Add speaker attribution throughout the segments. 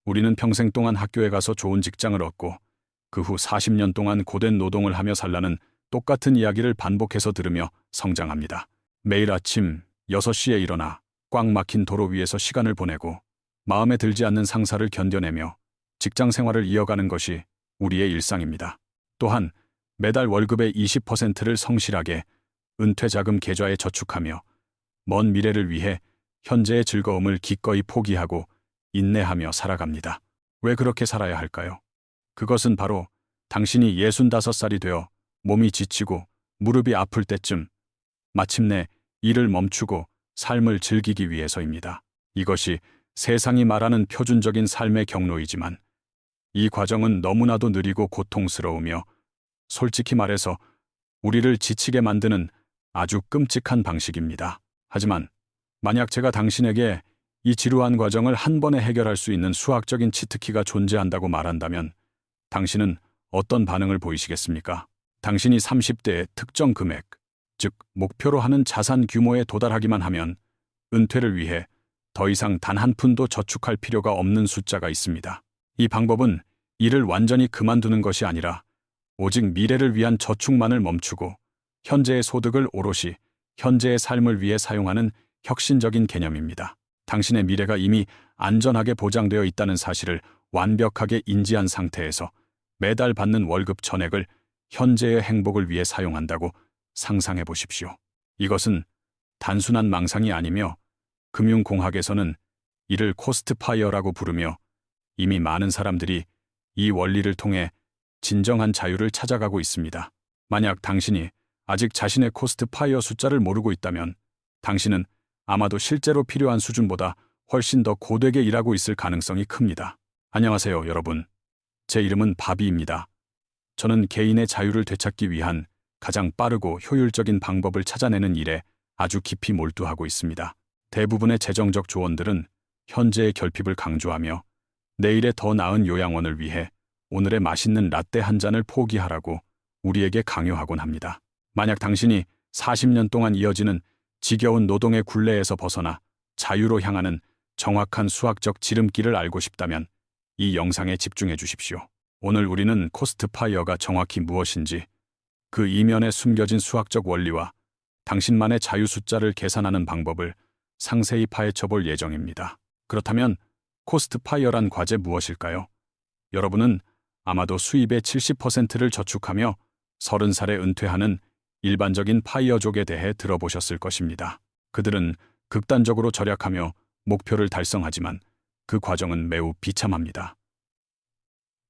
Speaker 1: 우리는 평생 동안 학교에 가서 좋은 직장을 얻고 그 후 40년 동안 고된 노동을 하며 살라는 똑같은 이야기를 반복해서 들으며 성장합니다. 매일 아침 6시에 일어나 꽉 막힌 도로 위에서 시간을 보내고 마음에 들지 않는 상사를 견뎌내며 직장 생활을 이어가는 것이 우리의 일상입니다. 또한 매달 월급의 20%를 성실하게 은퇴자금 계좌에 저축하며 먼 미래를 위해 현재의 즐거움을 기꺼이 포기하고 인내하며 살아갑니다. 왜 그렇게 살아야 할까요? 그것은 바로 당신이 65살이 되어 몸이 지치고 무릎이 아플 때쯤 마침내 일을 멈추고 삶을 즐기기 위해서입니다. 이것이 세상이 말하는 표준적인 삶의 경로이지만 이 과정은 너무나도 느리고 고통스러우며 솔직히 말해서 우리를 지치게 만드는 아주 끔찍한 방식입니다. 하지만 만약 제가 당신에게 이 지루한 과정을 한 번에 해결할 수 있는 수학적인 치트키가 존재한다고 말한다면 당신은 어떤 반응을 보이시겠습니까? 당신이 30대의 특정 금액, 즉 목표로 하는 자산 규모에 도달하기만 하면 은퇴를 위해 더 이상 단 한 푼도 저축할 필요가 없는 숫자가 있습니다. 이 방법은 일을 완전히 그만두는 것이 아니라 오직 미래를 위한 저축만을 멈추고 현재의 소득을 오롯이 현재의 삶을 위해 사용하는 혁신적인 개념입니다. 당신의 미래가 이미 안전하게 보장되어 있다는 사실을 완벽하게 인지한 상태에서 매달 받는 월급 전액을 현재의 행복을 위해 사용한다고 상상해 보십시오. 이것은 단순한 망상이 아니며 금융공학에서는 이를 코스트 파이어라고 부르며 이미 많은 사람들이 이 원리를 통해 진정한 자유를 찾아가고 있습니다. 만약 당신이 아직 자신의 코스트 파이어 숫자를 모르고 있다면 당신은 아마도 실제로 필요한 수준보다 훨씬 더 고되게 일하고 있을 가능성이 큽니다. 안녕하세요, 여러분. 제 이름은 바비입니다. 저는 개인의 자유를 되찾기 위한 가장 빠르고 효율적인 방법을 찾아내는 일에 아주 깊이 몰두하고 있습니다. 대부분의 재정적 조언들은 현재의 결핍을 강조하며 내일의 더 나은 요양원을 위해 오늘의 맛있는 라떼 한 잔을 포기하라고 우리에게 강요하곤 합니다. 만약 당신이 40년 동안 이어지는 지겨운 노동의 굴레에서 벗어나 자유로 향하는 정확한 수학적 지름길을 알고 싶다면 이 영상에 집중해 주십시오. 오늘 우리는 코스트 파이어가 정확히 무엇인지, 그 이면에 숨겨진 수학적 원리와 당신만의 자유 숫자를 계산하는 방법을 상세히 파헤쳐 볼 예정입니다. 그렇다면 코스트 파이어란 과제 무엇일까요? 여러분은 아마도 수입의 70%를 저축하며 30살에 은퇴하는 일반적인 파이어족에 대해 들어보셨을 것입니다. 그들은 극단적으로 절약하며 목표를 달성하지만 그 과정은 매우 비참합니다.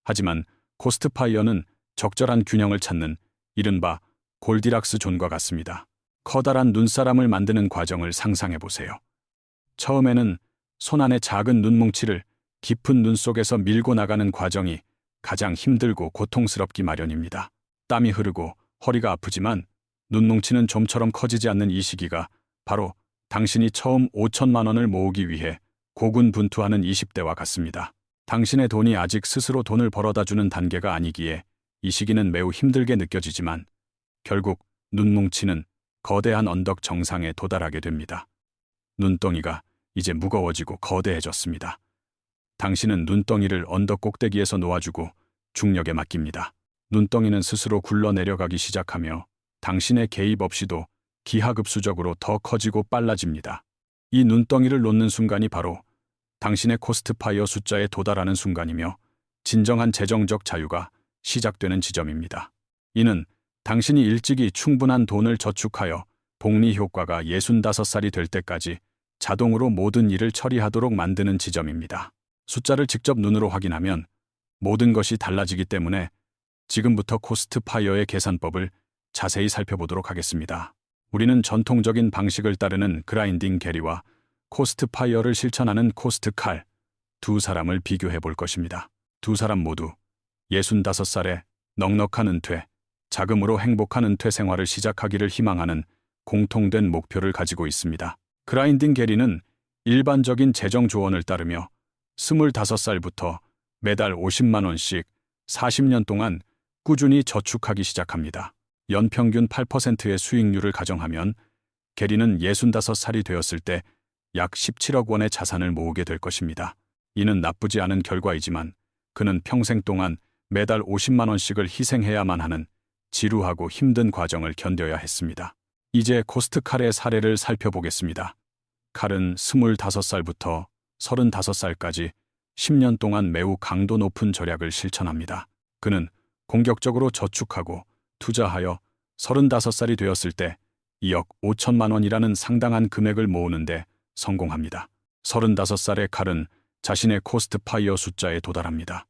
Speaker 1: 하지만 코스트 파이어는 적절한 균형을 찾는 이른바 골디락스 존과 같습니다. 커다란 눈사람을 만드는 과정을 상상해 보세요. 처음에는 손안의 작은 눈뭉치를 깊은 눈 속에서 밀고 나가는 과정이 가장 힘들고 고통스럽기 마련입니다. 땀이 흐르고 허리가 아프지만 눈뭉치는 좀처럼 커지지 않는 이 시기가 바로 당신이 처음 5천만 원을 모으기 위해 고군분투하는 20대와 같습니다. 당신의 돈이 아직 스스로 돈을 벌어다 주는 단계가 아니기에 이 시기는 매우 힘들게 느껴지지만 결국 눈뭉치는 거대한 언덕 정상에 도달하게 됩니다. 눈덩이가 이제 무거워지고 거대해졌습니다. 당신은 눈덩이를 언덕 꼭대기에서 놓아주고 중력에 맡깁니다. 눈덩이는 스스로 굴러 내려가기 시작하며 당신의 개입 없이도 기하급수적으로 더 커지고 빨라집니다. 이 눈덩이를 놓는 순간이 바로 당신의 코스트 파이어 숫자에 도달하는 순간이며 진정한 재정적 자유가 시작되는 지점입니다. 이는 당신이 일찍이 충분한 돈을 저축하여 복리 효과가 65살이 될 때까지 자동으로 모든 일을 처리하도록 만드는 지점입니다. 숫자를 직접 눈으로 확인하면 모든 것이 달라지기 때문에 지금부터 코스트 파이어의 계산법을 자세히 살펴보도록 하겠습니다. 우리는 전통적인 방식을 따르는 그라인딩 게리와 코스트 파이어를 실천하는 코스트 칼 두 사람을 비교해 볼 것입니다. 두 사람 모두 65살에 넉넉한 은퇴, 자금으로 행복한 은퇴 생활을 시작하기를 희망하는 공통된 목표를 가지고 있습니다. 그라인딩 게리는 일반적인 재정 조언을 따르며 25살부터 매달 50만 원씩 40년 동안 꾸준히 저축하기 시작합니다. 연평균 8%의 수익률을 가정하면 게리는 65살이 되었을 때 약 17억 원의 자산을 모으게 될 것입니다. 이는 나쁘지 않은 결과이지만 그는 평생 동안 매달 50만 원씩을 희생해야만 하는 지루하고 힘든 과정을 견뎌야 했습니다. 이제 코스트 칼의 사례를 살펴보겠습니다. 칼은 25살부터 35살까지 10년 동안 매우 강도 높은 절약을 실천합니다. 그는 공격적으로 저축하고 투자하여 35살이 되었을 때 2억 5천만 원이라는 상당한 금액을 모으는데 성공합니다. 35살의 칼은 자신의 코스트 파이어 숫자에 도달합니다.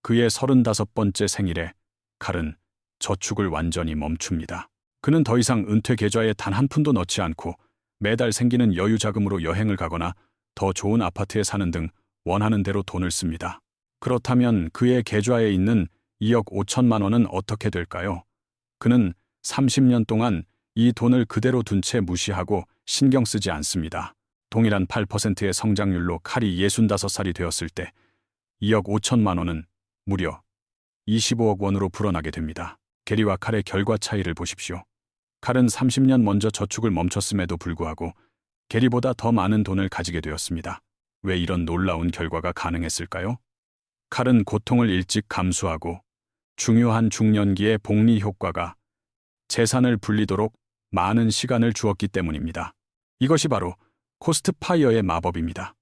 Speaker 1: 그의 35번째 생일에 칼은 저축을 완전히 멈춥니다. 그는 더 이상 은퇴 계좌에 단 한 푼도 넣지 않고 매달 생기는 여유 자금으로 여행을 가거나 더 좋은 아파트에 사는 등 원하는 대로 돈을 씁니다. 그렇다면 그의 계좌에 있는 2억 5천만 원은 어떻게 될까요? 그는 30년 동안 이 돈을 그대로 둔 채 무시하고 신경 쓰지 않습니다. 동일한 8%의 성장률로 칼이 65살이 되었을 때 2억 5천만 원은 무려 25억 원으로 불어나게 됩니다. 게리와 칼의 결과 차이를 보십시오. 칼은 30년 먼저 저축을 멈췄음에도 불구하고 게리보다 더 많은 돈을 가지게 되었습니다. 왜 이런 놀라운 결과가 가능했을까요? 칼은 고통을 일찍 감수하고 중요한 중년기의 복리 효과가 재산을 불리도록 많은 시간을 주었기 때문입니다. 이것이 바로 코스트 파이어의 마법입니다.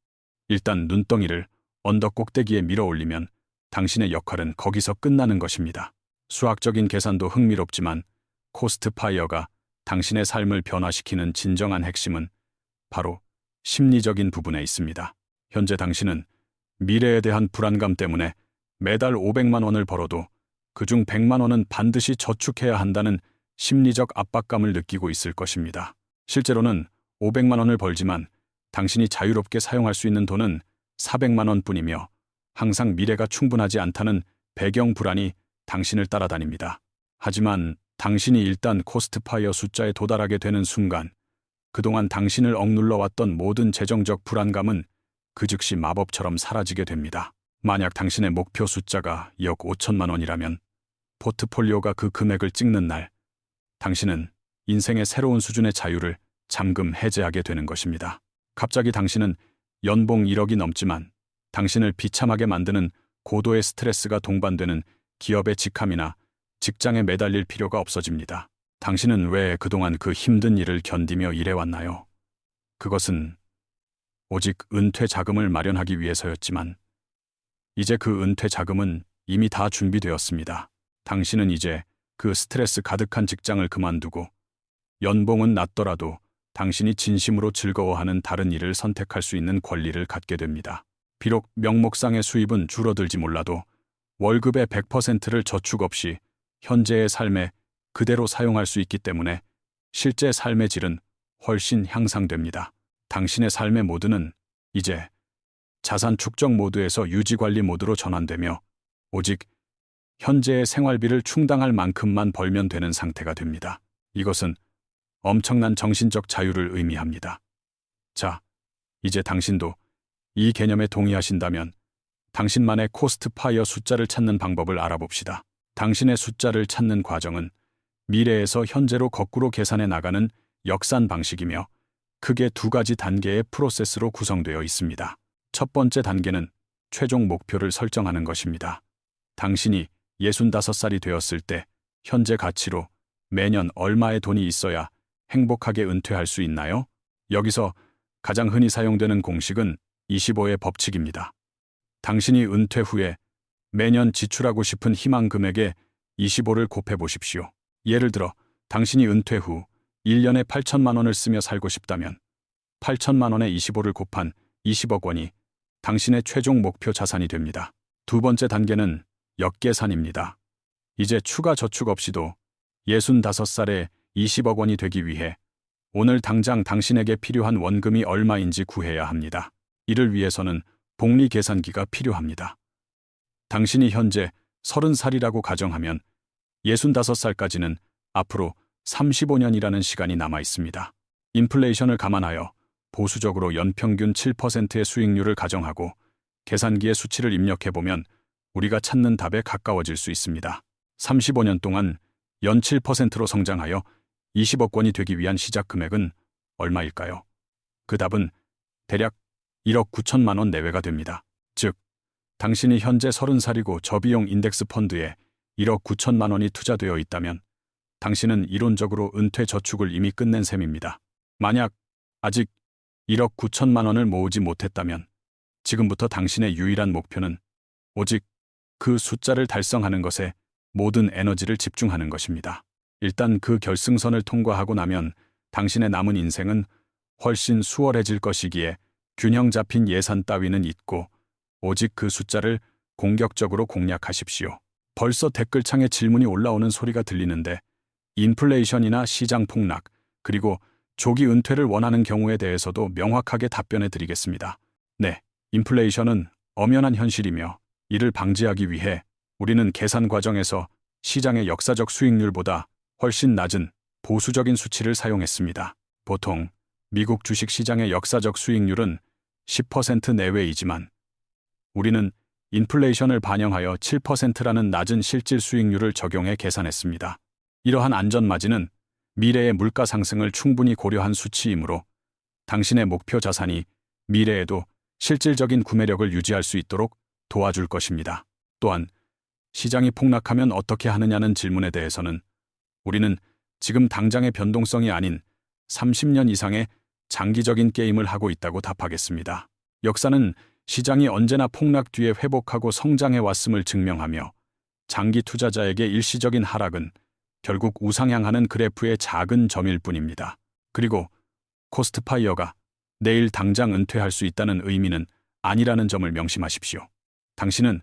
Speaker 1: 일단 눈덩이를 언덕 꼭대기에 밀어 올리면 당신의 역할은 거기서 끝나는 것입니다. 수학적인 계산도 흥미롭지만 코스트 파이어가 당신의 삶을 변화시키는 진정한 핵심은 바로 심리적인 부분에 있습니다. 현재 당신은 미래에 대한 불안감 때문에 매달 500만 원을 벌어도 그중 100만 원은 반드시 저축해야 한다는 심리적 압박감을 느끼고 있을 것입니다. 실제로는 500만 원을 벌지만 당신이 자유롭게 사용할 수 있는 돈은 400만 원뿐이며 항상 미래가 충분하지 않다는 배경 불안이 당신을 따라다닙니다. 하지만 당신이 일단 코스트 파이어 숫자에 도달하게 되는 순간 그동안 당신을 억눌러 왔던 모든 재정적 불안감은 그 즉시 마법처럼 사라지게 됩니다. 만약 당신의 목표 숫자가 2억 5천만 원이라면 포트폴리오가 그 금액을 찍는 날 당신은 인생의 새로운 수준의 자유를 잠금 해제하게 되는 것입니다. 갑자기 당신은 연봉 1억이 넘지만 당신을 비참하게 만드는 고도의 스트레스가 동반되는 기업의 직함이나 직장에 매달릴 필요가 없어집니다. 당신은 왜 그동안 그 힘든 일을 견디며 일해왔나요? 그것은 오직 은퇴 자금을 마련하기 위해서였지만 이제 그 은퇴 자금은 이미 다 준비되었습니다. 당신은 이제 그 스트레스 가득한 직장을 그만두고 연봉은 낮더라도 당신이 진심으로 즐거워하는 다른 일을 선택할 수 있는 권리를 갖게 됩니다. 비록 명목상의 수입은 줄어들지 몰라도 월급의 100%를 저축 없이 현재의 삶에 그대로 사용할 수 있기 때문에 실제 삶의 질은 훨씬 향상됩니다. 당신의 삶의 모드는 이제 자산 축적 모드에서 유지 관리 모드로 전환되며 오직 현재의 생활비를 충당할 만큼만 벌면 되는 상태가 됩니다. 이것은 엄청난 정신적 자유를 의미합니다. 자, 이제 당신도 이 개념에 동의하신다면 당신만의 코스트 파이어 숫자를 찾는 방법을 알아봅시다. 당신의 숫자를 찾는 과정은 미래에서 현재로 거꾸로 계산해 나가는 역산 방식이며 크게 두 가지 단계의 프로세스로 구성되어 있습니다. 첫 번째 단계는 최종 목표를 설정하는 것입니다. 당신이 65살이 되었을 때 현재 가치로 매년 얼마의 돈이 있어야 행복하게 은퇴할 수 있나요? 여기서 가장 흔히 사용되는 공식은 25의 법칙입니다. 당신이 은퇴 후에 매년 지출하고 싶은 희망 금액에 25를 곱해 보십시오. 예를 들어 당신이 은퇴 후 1년에 8천만 원을 쓰며 살고 싶다면 8천만 원에 25를 곱한 20억 원이 당신의 최종 목표 자산이 됩니다. 두 번째 단계는 역계산입니다. 이제 추가 저축 없이도 65살에 20억 원이 되기 위해 오늘 당장 당신에게 필요한 원금이 얼마인지 구해야 합니다. 이를 위해서는 복리 계산기가 필요합니다. 당신이 현재 30살이라고 가정하면 65살까지는 앞으로 35년이라는 시간이 남아 있습니다. 인플레이션을 감안하여 보수적으로 연평균 7%의 수익률을 가정하고 계산기의 수치를 입력해보면 우리가 찾는 답에 가까워질 수 있습니다. 35년 동안 연 7%로 성장하여 20억 원이 되기 위한 시작 금액은 얼마일까요? 그 답은 대략 1억 9천만 원 내외가 됩니다. 즉, 당신이 현재 30살이고 저비용 인덱스 펀드에 1억 9천만 원이 투자되어 있다면 당신은 이론적으로 은퇴 저축을 이미 끝낸 셈입니다. 만약 아직 1억 9천만 원을 모으지 못했다면 지금부터 당신의 유일한 목표는 오직 그 숫자를 달성하는 것에 모든 에너지를 집중하는 것입니다. 일단 그 결승선을 통과하고 나면 당신의 남은 인생은 훨씬 수월해질 것이기에 균형 잡힌 예산 따위는 잊고 오직 그 숫자를 공격적으로 공략하십시오. 벌써 댓글창에 질문이 올라오는 소리가 들리는데 인플레이션이나 시장 폭락, 그리고 조기 은퇴를 원하는 경우에 대해서도 명확하게 답변해 드리겠습니다. 네, 인플레이션은 엄연한 현실이며 이를 방지하기 위해 우리는 계산 과정에서 시장의 역사적 수익률보다 훨씬 낮은 보수적인 수치를 사용했습니다. 보통 미국 주식 시장의 역사적 수익률은 10% 내외이지만 우리는 인플레이션을 반영하여 7%라는 낮은 실질 수익률을 적용해 계산했습니다. 이러한 안전마진은 미래의 물가 상승을 충분히 고려한 수치이므로 당신의 목표 자산이 미래에도 실질적인 구매력을 유지할 수 있도록 도와줄 것입니다. 또한 시장이 폭락하면 어떻게 하느냐는 질문에 대해서는 우리는 지금 당장의 변동성이 아닌 30년 이상의 장기적인 게임을 하고 있다고 답하겠습니다. 역사는 시장이 언제나 폭락 뒤에 회복하고 성장해 왔음을 증명하며 장기 투자자에게 일시적인 하락은 결국 우상향하는 그래프의 작은 점일 뿐입니다. 그리고 코스트파이어가 내일 당장 은퇴할 수 있다는 의미는 아니라는 점을 명심하십시오. 당신은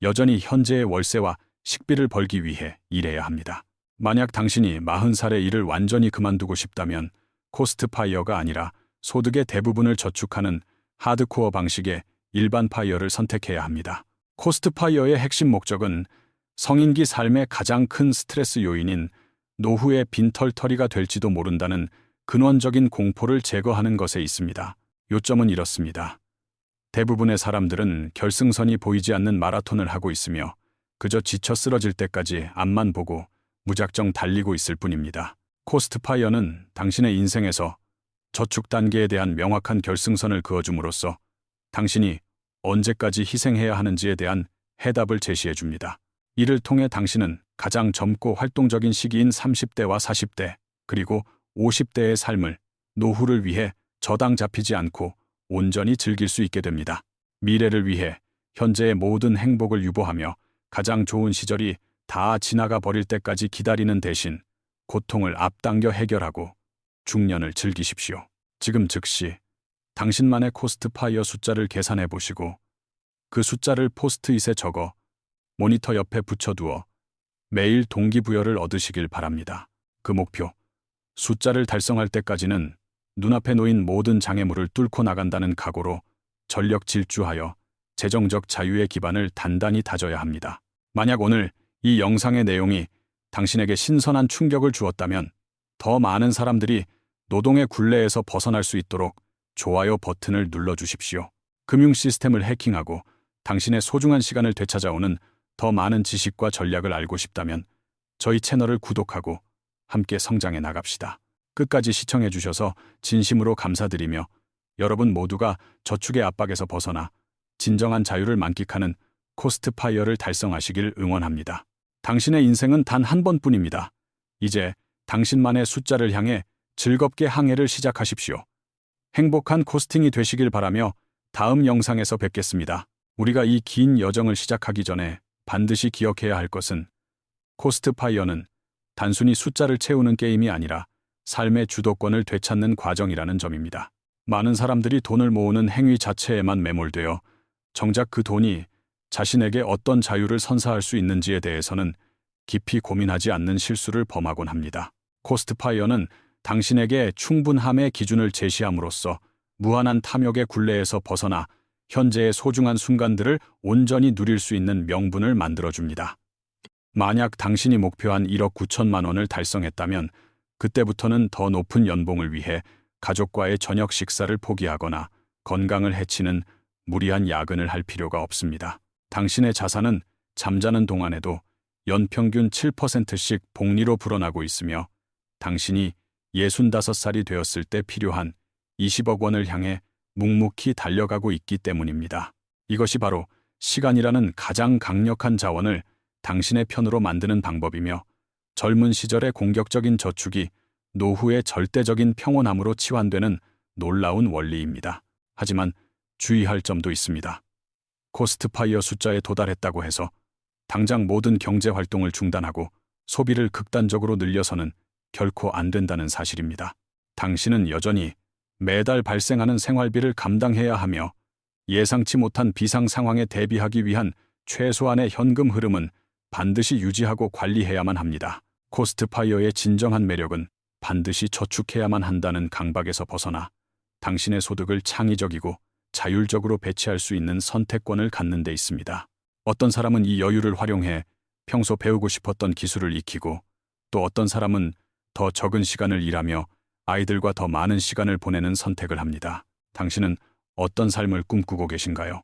Speaker 1: 여전히 현재의 월세와 식비를 벌기 위해 일해야 합니다. 만약 당신이 40살에 일을 완전히 그만두고 싶다면 코스트파이어가 아니라 소득의 대부분을 저축하는 하드코어 방식의 일반 파이어를 선택해야 합니다. 코스트파이어의 핵심 목적은 성인기 삶의 가장 큰 스트레스 요인인 노후의 빈털터리가 될지도 모른다는 근원적인 공포를 제거하는 것에 있습니다. 요점은 이렇습니다. 대부분의 사람들은 결승선이 보이지 않는 마라톤을 하고 있으며 그저 지쳐 쓰러질 때까지 앞만 보고 무작정 달리고 있을 뿐입니다. 코스트파이어는 당신의 인생에서 저축 단계에 대한 명확한 결승선을 그어줌으로써 당신이 언제까지 희생해야 하는지에 대한 해답을 제시해 줍니다. 이를 통해 당신은 가장 젊고 활동적인 시기인 30대와 40대, 그리고 50대의 삶을 노후를 위해 저당 잡히지 않고 온전히 즐길 수 있게 됩니다. 미래를 위해 현재의 모든 행복을 유보하며 가장 좋은 시절이 다 지나가 버릴 때까지 기다리는 대신 고통을 앞당겨 해결하고 중년을 즐기십시오. 지금 즉시 당신만의 코스트파이어 숫자를 계산해 보시고 그 숫자를 포스트잇에 적어 모니터 옆에 붙여두어 매일 동기부여를 얻으시길 바랍니다. 그 목표, 숫자를 달성할 때까지는 눈앞에 놓인 모든 장애물을 뚫고 나간다는 각오로 전력 질주하여 재정적 자유의 기반을 단단히 다져야 합니다. 만약 오늘 이 영상의 내용이 당신에게 신선한 충격을 주었다면 더 많은 사람들이 노동의 굴레에서 벗어날 수 있도록 좋아요 버튼을 눌러주십시오. 금융 시스템을 해킹하고 당신의 소중한 시간을 되찾아오는 더 많은 지식과 전략을 알고 싶다면 저희 채널을 구독하고 함께 성장해 나갑시다. 끝까지 시청해 주셔서 진심으로 감사드리며 여러분 모두가 저축의 압박에서 벗어나 진정한 자유를 만끽하는 코스트파이어를 달성하시길 응원합니다. 당신의 인생은 단 한 번뿐입니다. 이제 당신만의 숫자를 향해 즐겁게 항해를 시작하십시오. 행복한 코스팅이 되시길 바라며 다음 영상에서 뵙겠습니다. 우리가 이 긴 여정을 시작하기 전에 반드시 기억해야 할 것은 코스트파이어는 단순히 숫자를 채우는 게임이 아니라 삶의 주도권을 되찾는 과정이라는 점입니다. 많은 사람들이 돈을 모으는 행위 자체에만 매몰되어 정작 그 돈이 자신에게 어떤 자유를 선사할 수 있는지에 대해서는 깊이 고민하지 않는 실수를 범하곤 합니다. 코스트파이어는 당신에게 충분함의 기준을 제시함으로써 무한한 탐욕의 굴레에서 벗어나 현재의 소중한 순간들을 온전히 누릴 수 있는 명분을 만들어줍니다. 만약 당신이 목표한 1억 9천만 원을 달성했다면 그때부터는 더 높은 연봉을 위해 가족과의 저녁 식사를 포기하거나 건강을 해치는 무리한 야근을 할 필요가 없습니다. 당신의 자산은 잠자는 동안에도 연평균 7%씩 복리로 불어나고 있으며 당신이 65살이 되었을 때 필요한 20억 원을 향해 묵묵히 달려가고 있기 때문입니다. 이것이 바로 시간이라는 가장 강력한 자원을 당신의 편으로 만드는 방법이며 젊은 시절의 공격적인 저축이 노후의 절대적인 평온함으로 치환되는 놀라운 원리입니다. 하지만 주의할 점도 있습니다. 코스트파이어 숫자에 도달했다고 해서 당장 모든 경제 활동을 중단하고 소비를 극단적으로 늘려서는 결코 안 된다는 사실입니다. 당신은 여전히 매달 발생하는 생활비를 감당해야 하며 예상치 못한 비상 상황에 대비하기 위한 최소한의 현금 흐름은 반드시 유지하고 관리해야만 합니다. 코스트파이어의 진정한 매력은 반드시 저축해야만 한다는 강박에서 벗어나 당신의 소득을 창의적이고 자율적으로 배치할 수 있는 선택권을 갖는 데 있습니다. 어떤 사람은 이 여유를 활용해 평소 배우고 싶었던 기술을 익히고, 또 어떤 사람은 더 적은 시간을 일하며 아이들과 더 많은 시간을 보내는 선택을 합니다. 당신은 어떤 삶을 꿈꾸고 계신가요?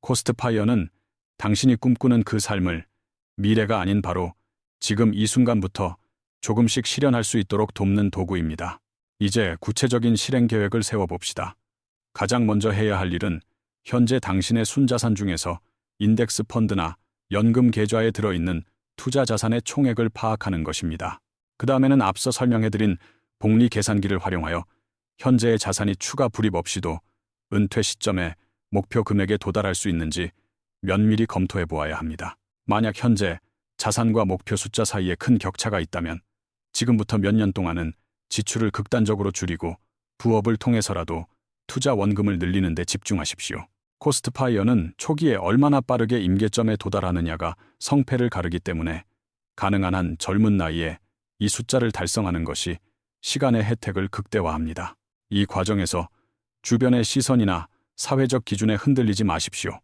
Speaker 1: 코스트파이어는 당신이 꿈꾸는 그 삶을 미래가 아닌 바로 지금 이 순간부터 조금씩 실현할 수 있도록 돕는 도구입니다. 이제 구체적인 실행 계획을 세워봅시다. 가장 먼저 해야 할 일은 현재 당신의 순자산 중에서 인덱스 펀드나 연금 계좌에 들어있는 투자 자산의 총액을 파악하는 것입니다. 그 다음에는 앞서 설명해드린 복리 계산기를 활용하여 현재의 자산이 추가 불입 없이도 은퇴 시점에 목표 금액에 도달할 수 있는지 면밀히 검토해 보아야 합니다. 만약 현재 자산과 목표 숫자 사이에 큰 격차가 있다면 지금부터 몇 년 동안은 지출을 극단적으로 줄이고 부업을 통해서라도 투자 원금을 늘리는 데 집중하십시오. 코스트파이어는 초기에 얼마나 빠르게 임계점에 도달하느냐가 성패를 가르기 때문에 가능한 한 젊은 나이에 이 숫자를 달성하는 것이 시간의 혜택을 극대화합니다. 이 과정에서 주변의 시선이나 사회적 기준에 흔들리지 마십시오.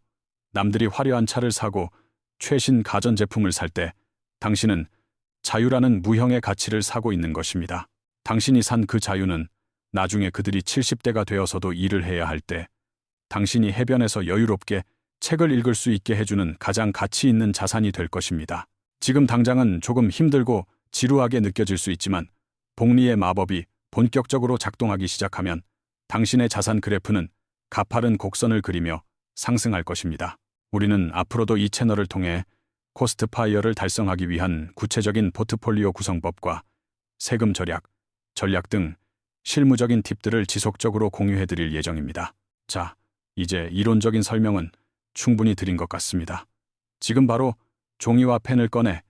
Speaker 1: 남들이 화려한 차를 사고 최신 가전제품을 살 때 당신은 자유라는 무형의 가치를 사고 있는 것입니다. 당신이 산 그 자유는 나중에 그들이 70대가 되어서도 일을 해야 할 때 당신이 해변에서 여유롭게 책을 읽을 수 있게 해주는 가장 가치 있는 자산이 될 것입니다. 지금 당장은 조금 힘들고 지루하게 느껴질 수 있지만 복리의 마법이 본격적으로 작동하기 시작하면 당신의 자산 그래프는 가파른 곡선을 그리며 상승할 것입니다. 우리는 앞으로도 이 채널을 통해 코스트파이어를 달성하기 위한 구체적인 포트폴리오 구성법과 세금 절약, 전략 등 실무적인 팁들을 지속적으로 공유해드릴 예정입니다. 자, 이제 이론적인 설명은 충분히 드린 것 같습니다. 지금 바로 종이와 펜을 꺼내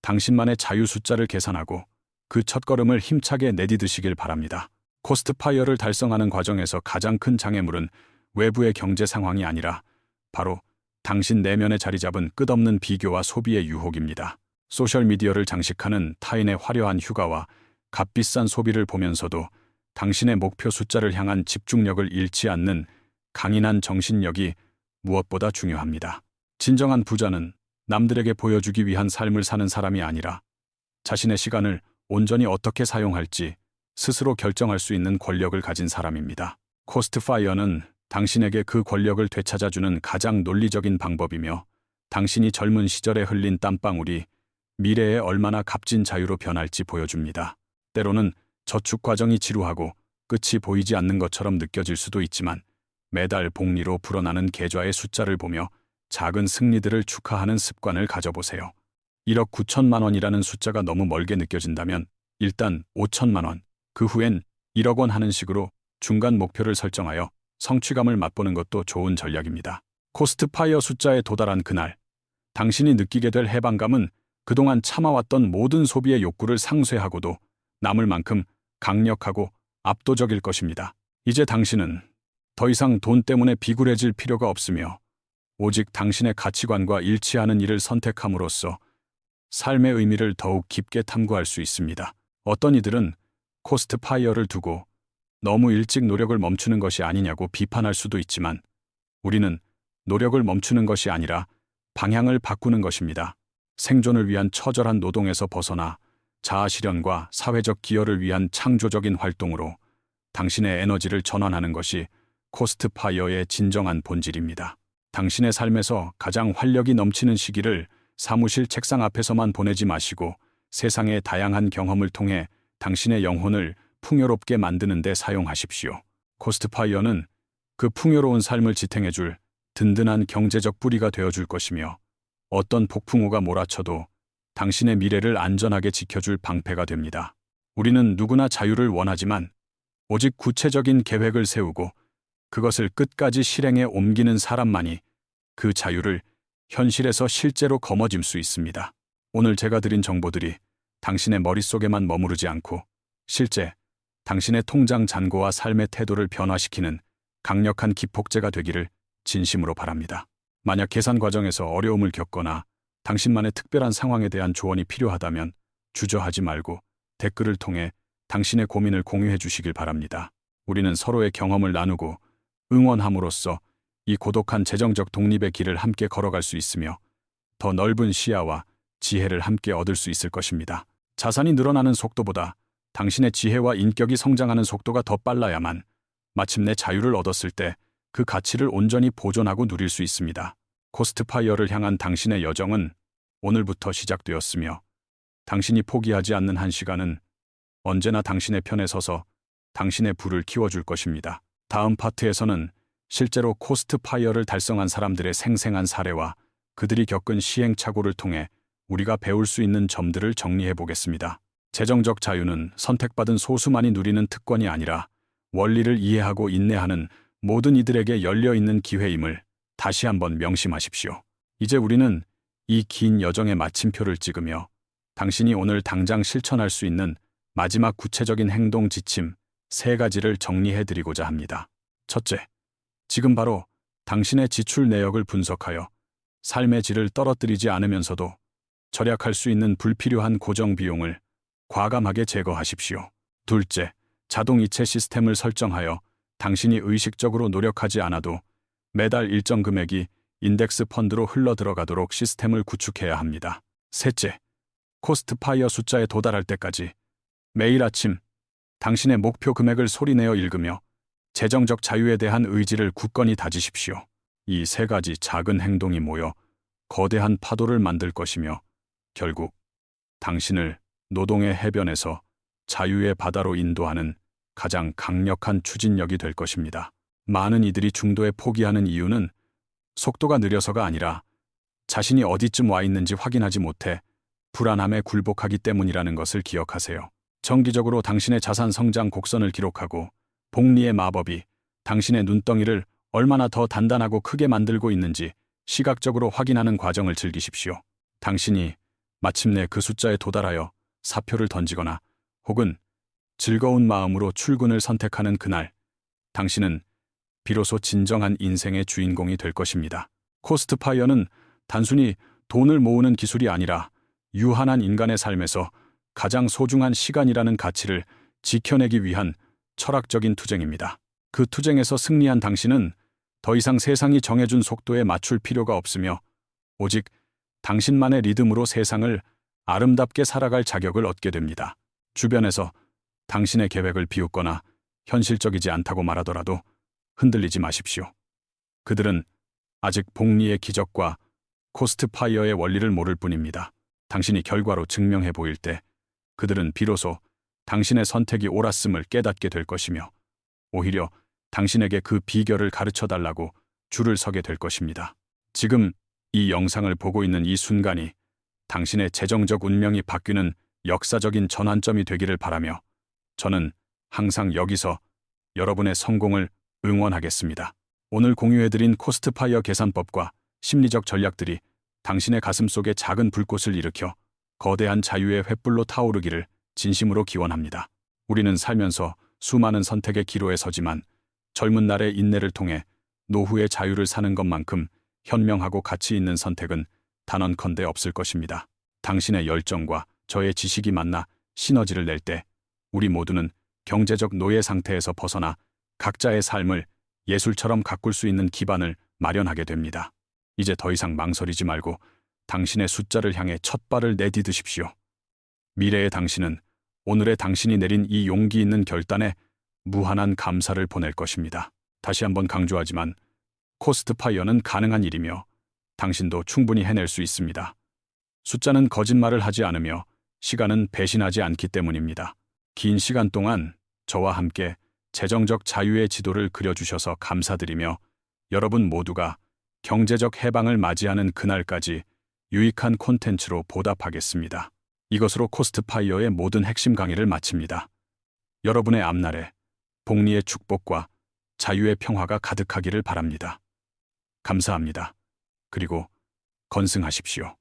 Speaker 1: 당신만의 자유 숫자를 계산하고 그 첫걸음을 힘차게 내디드시길 바랍니다. 코스트파이어를 달성하는 과정에서 가장 큰 장애물은 외부의 경제 상황이 아니라 바로 당신 내면에 자리 잡은 끝없는 비교와 소비의 유혹입니다. 소셜미디어를 장식하는 타인의 화려한 휴가와 값비싼 소비를 보면서도 당신의 목표 숫자를 향한 집중력을 잃지 않는 강인한 정신력이 무엇보다 중요합니다. 진정한 부자는 남들에게 보여주기 위한 삶을 사는 사람이 아니라 자신의 시간을 온전히 어떻게 사용할지 스스로 결정할 수 있는 권력을 가진 사람입니다. 코스트파이어는 당신에게 그 권력을 되찾아주는 가장 논리적인 방법이며 당신이 젊은 시절에 흘린 땀방울이 미래에 얼마나 값진 자유로 변할지 보여줍니다. 때로는 저축 과정이 지루하고 끝이 보이지 않는 것처럼 느껴질 수도 있지만 매달 복리로 불어나는 계좌의 숫자를 보며 작은 승리들을 축하하는 습관을 가져보세요. 1억 9천만 원이라는 숫자가 너무 멀게 느껴진다면 일단 5천만 원, 그 후엔 1억 원 하는 식으로 중간 목표를 설정하여 성취감을 맛보는 것도 좋은 전략입니다. 코스트파이어 숫자에 도달한 그날, 당신이 느끼게 될 해방감은 그동안 참아왔던 모든 소비의 욕구를 상쇄하고도 남을 만큼 강력하고 압도적일 것입니다. 이제 당신은 더 이상 돈 때문에 비굴해질 필요가 없으며 오직 당신의 가치관과 일치하는 일을 선택함으로써 삶의 의미를 더욱 깊게 탐구할 수 있습니다. 어떤 이들은 코스트파이어를 두고 너무 일찍 노력을 멈추는 것이 아니냐고 비판할 수도 있지만 우리는 노력을 멈추는 것이 아니라 방향을 바꾸는 것입니다. 생존을 위한 처절한 노동에서 벗어나 자아실현과 사회적 기여를 위한 창조적인 활동으로 당신의 에너지를 전환하는 것이 코스트파이어의 진정한 본질입니다. 당신의 삶에서 가장 활력이 넘치는 시기를 사무실 책상 앞에서만 보내지 마시고 세상의 다양한 경험을 통해 당신의 영혼을 풍요롭게 만드는 데 사용하십시오. 코스트파이어는 그 풍요로운 삶을 지탱해줄 든든한 경제적 뿌리가 되어줄 것이며 어떤 폭풍우가 몰아쳐도 당신의 미래를 안전하게 지켜줄 방패가 됩니다. 우리는 누구나 자유를 원하지만 오직 구체적인 계획을 세우고 그것을 끝까지 실행에 옮기는 사람만이 그 자유를 현실에서 실제로 거머쥘 수 있습니다. 오늘 제가 드린 정보들이 당신의 머릿속에만 머무르지 않고 실제 당신의 통장 잔고와 삶의 태도를 변화시키는 강력한 기폭제가 되기를 진심으로 바랍니다. 만약 계산 과정에서 어려움을 겪거나 당신만의 특별한 상황에 대한 조언이 필요하다면 주저하지 말고 댓글을 통해 당신의 고민을 공유해 주시길 바랍니다. 우리는 서로의 경험을 나누고 응원함으로써 이 고독한 재정적 독립의 길을 함께 걸어갈 수 있으며 더 넓은 시야와 지혜를 함께 얻을 수 있을 것입니다. 자산이 늘어나는 속도보다 당신의 지혜와 인격이 성장하는 속도가 더 빨라야만 마침내 자유를 얻었을 때 그 가치를 온전히 보존하고 누릴 수 있습니다. 코스트파이어를 향한 당신의 여정은 오늘부터 시작되었으며 당신이 포기하지 않는 한 시간은 언제나 당신의 편에 서서 당신의 부를 키워줄 것입니다. 다음 파트에서는 실제로 코스트파이어를 달성한 사람들의 생생한 사례와 그들이 겪은 시행착오를 통해 우리가 배울 수 있는 점들을 정리해 보겠습니다. 재정적 자유는 선택받은 소수만이 누리는 특권이 아니라 원리를 이해하고 인내하는 모든 이들에게 열려있는 기회임을 다시 한번 명심하십시오. 이제 우리는 이 긴 여정의 마침표를 찍으며 당신이 오늘 당장 실천할 수 있는 마지막 구체적인 행동 지침 3가지를 정리해 드리고자 합니다. 첫째, 지금 바로 당신의 지출 내역을 분석하여 삶의 질을 떨어뜨리지 않으면서도 절약할 수 있는 불필요한 고정 비용을 과감하게 제거하십시오. 둘째, 자동 이체 시스템을 설정하여 당신이 의식적으로 노력하지 않아도 매달 일정 금액이 인덱스 펀드로 흘러들어가도록 시스템을 구축해야 합니다. 셋째, 코스트파이어 숫자에 도달할 때까지 매일 아침 당신의 목표 금액을 소리내어 읽으며 재정적 자유에 대한 의지를 굳건히 다지십시오. 이 3가지 작은 행동이 모여 거대한 파도를 만들 것이며 결국 당신을 노동의 해변에서 자유의 바다로 인도하는 가장 강력한 추진력이 될 것입니다. 많은 이들이 중도에 포기하는 이유는 속도가 느려서가 아니라 자신이 어디쯤 와 있는지 확인하지 못해 불안함에 굴복하기 때문이라는 것을 기억하세요. 정기적으로 당신의 자산 성장 곡선을 기록하고 복리의 마법이 당신의 눈덩이를 얼마나 더 단단하고 크게 만들고 있는지 시각적으로 확인하는 과정을 즐기십시오. 당신이 마침내 그 숫자에 도달하여 사표를 던지거나 혹은 즐거운 마음으로 출근을 선택하는 그날, 당신은 비로소 진정한 인생의 주인공이 될 것입니다. 코스트파이어는 단순히 돈을 모으는 기술이 아니라 유한한 인간의 삶에서 가장 소중한 시간이라는 가치를 지켜내기 위한 철학적인 투쟁입니다. 그 투쟁에서 승리한 당신은 더 이상 세상이 정해준 속도에 맞출 필요가 없으며 오직 당신만의 리듬으로 세상을 아름답게 살아갈 자격을 얻게 됩니다. 주변에서 당신의 계획을 비웃거나 현실적이지 않다고 말하더라도 흔들리지 마십시오. 그들은 아직 복리의 기적과 코스트파이어의 원리를 모를 뿐입니다. 당신이 결과로 증명해 보일 때 그들은 비로소 당신의 선택이 옳았음을 깨닫게 될 것이며 오히려 당신에게 그 비결을 가르쳐 달라고 줄을 서게 될 것입니다. 지금 이 영상을 보고 있는 이 순간이 당신의 재정적 운명이 바뀌는 역사적인 전환점이 되기를 바라며 저는 항상 여기서 여러분의 성공을 응원하겠습니다. 오늘 공유해드린 코스트파이어 계산법과 심리적 전략들이 당신의 가슴 속에 작은 불꽃을 일으켜 거대한 자유의 횃불로 타오르기를 진심으로 기원합니다. 우리는 살면서 수많은 선택의 기로에 서지만 젊은 날의 인내를 통해 노후의 자유를 사는 것만큼 현명하고 가치 있는 선택은 단언컨대 없을 것입니다. 당신의 열정과 저의 지식이 만나 시너지를 낼 때 우리 모두는 경제적 노예 상태에서 벗어나 각자의 삶을 예술처럼 가꿀 수 있는 기반을 마련하게 됩니다. 이제 더 이상 망설이지 말고 당신의 숫자를 향해 첫 발을 내디드십시오. 미래의 당신은 오늘의 당신이 내린 이 용기 있는 결단에 무한한 감사를 보낼 것입니다. 다시 한번 강조하지만 코스트파이어는 가능한 일이며 당신도 충분히 해낼 수 있습니다. 숫자는 거짓말을 하지 않으며 시간은 배신하지 않기 때문입니다. 긴 시간 동안 저와 함께 재정적 자유의 지도를 그려주셔서 감사드리며 여러분 모두가 경제적 해방을 맞이하는 그날까지 유익한 콘텐츠로 보답하겠습니다. 이것으로 코스트파이어의 모든 핵심 강의를 마칩니다. 여러분의 앞날에 복리의 축복과 자유의 평화가 가득하기를 바랍니다. 감사합니다. 그리고 건승하십시오.